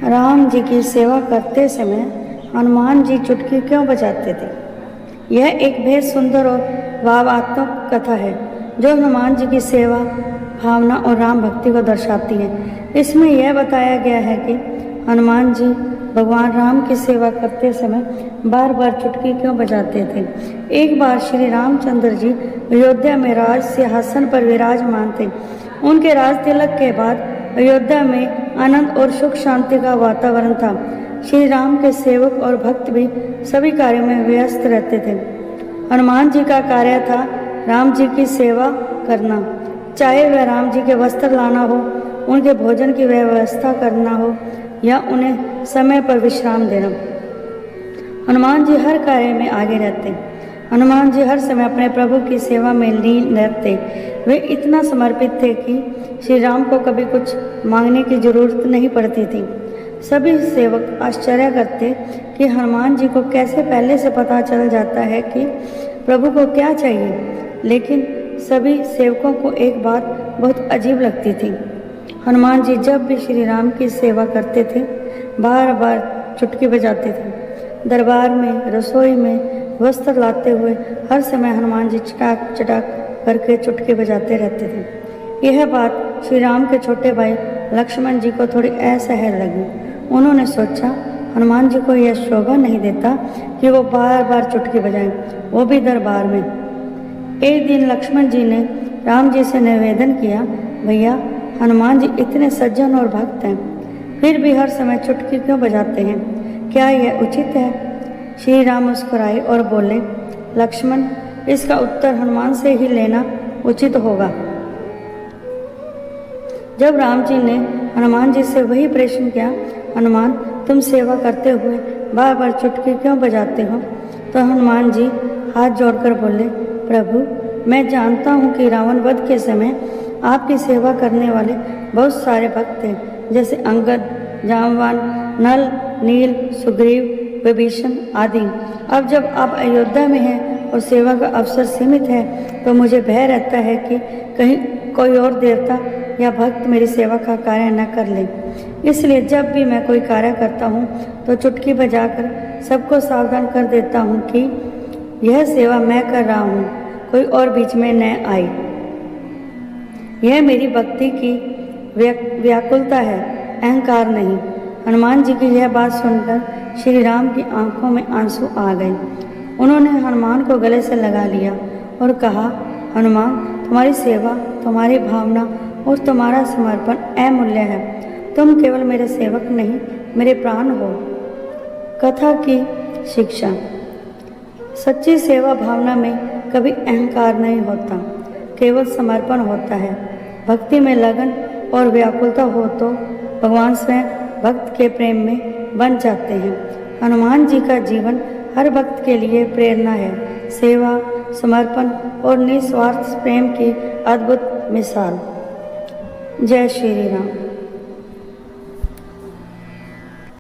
राम जी की सेवा करते समय हनुमान जी चुटकी क्यों बजाते थे? यह एक बेहद सुंदर और भावात्मक कथा है जो हनुमान जी की सेवा भावना और राम भक्ति को दर्शाती है। इसमें यह बताया गया है कि हनुमान जी भगवान राम की सेवा करते समय बार बार चुटकी क्यों बजाते थे। एक बार श्री रामचंद्र जी अयोध्या में राज सिंहासन पर विराजमान थे। उनके राज तिलक के बाद अयोध्या में आनंद और सुख शांति का वातावरण था। श्री राम के सेवक और भक्त भी सभी कार्यों में व्यस्त रहते थे। हनुमान जी का कार्य था राम जी की सेवा करना, चाहे वह राम जी के वस्त्र लाना हो, उनके भोजन की व्यवस्था करना हो या उन्हें समय पर विश्राम देना। हनुमान जी हर कार्य में आगे रहते। हनुमान जी हर समय अपने प्रभु की सेवा में लीन रहते। वे इतना समर्पित थे कि श्री राम को कभी कुछ मांगने की जरूरत नहीं पड़ती थी। सभी सेवक आश्चर्य करते कि हनुमान जी को कैसे पहले से पता चल जाता है कि प्रभु को क्या चाहिए। लेकिन सभी सेवकों को एक बात बहुत अजीब लगती थी। हनुमान जी जब भी श्री राम की सेवा करते थे बार बार चुटकी बजाते थे। दरबार में, रसोई में, वस्त्र लाते हुए हर समय हनुमान जी चटाक चटाक करके चुटकी बजाते रहते थे। यह बात श्री राम के छोटे भाई लक्ष्मण जी को थोड़ी असहज लगी। उन्होंने सोचा हनुमान जी को यह शोभा नहीं देता कि वो बार बार चुटकी बजाएं, वो भी दरबार में। एक दिन लक्ष्मण जी ने राम जी से निवेदन किया, भैया हनुमान जी इतने सज्जन और भक्त हैं, फिर भी हर समय चुटकी क्यों बजाते हैं? क्या यह उचित है? श्री राम मुस्कुराए और बोले, लक्ष्मण इसका उत्तर हनुमान से ही लेना उचित होगा। जब राम जी ने हनुमान जी से वही प्रश्न किया, हनुमान तुम सेवा करते हुए बार बार चुटकी क्यों बजाते हो? तो हनुमान जी हाथ जोड़कर बोले, प्रभु मैं जानता हूँ कि रावण वध के समय आपकी सेवा करने वाले बहुत सारे भक्त थे, जैसे अंगद, जामवान, नल, नील, सुग्रीव, विभीषण आदि। अब जब आप अयोध्या में हैं और सेवा का अवसर सीमित है तो मुझे भय रहता है कि कहीं कोई और देवता या भक्त मेरी सेवा का कार्य न कर ले। इसलिए जब भी मैं कोई कार्य करता हूँ तो चुटकी बजाकर सबको सावधान कर देता हूँ कि यह सेवा मैं कर रहा हूँ, कोई और बीच में न आए। यह मेरी भक्ति की व्याकुलता है, अहंकार नहीं। हनुमान जी की यह बात सुनकर श्री राम की आंखों में आंसू आ गए। उन्होंने हनुमान को गले से लगा लिया और कहा, हनुमान तुम्हारी सेवा, तुम्हारी भावना और तुम्हारा समर्पण अमूल्य है। तुम केवल मेरे सेवक नहीं, मेरे प्राण हो। कथा की शिक्षा। सच्ची सेवा भावना में कभी अहंकार नहीं होता, केवल समर्पण होता है। भक्ति में लगन और व्याकुलता हो तो भगवान स्वयं भक्त के प्रेम में बन जाते हैं। हनुमान जी का जीवन हर भक्त के लिए प्रेरणा है। सेवा, समर्पण और निस्वार्थ प्रेम की अद्भुत मिसाल। जय श्री राम।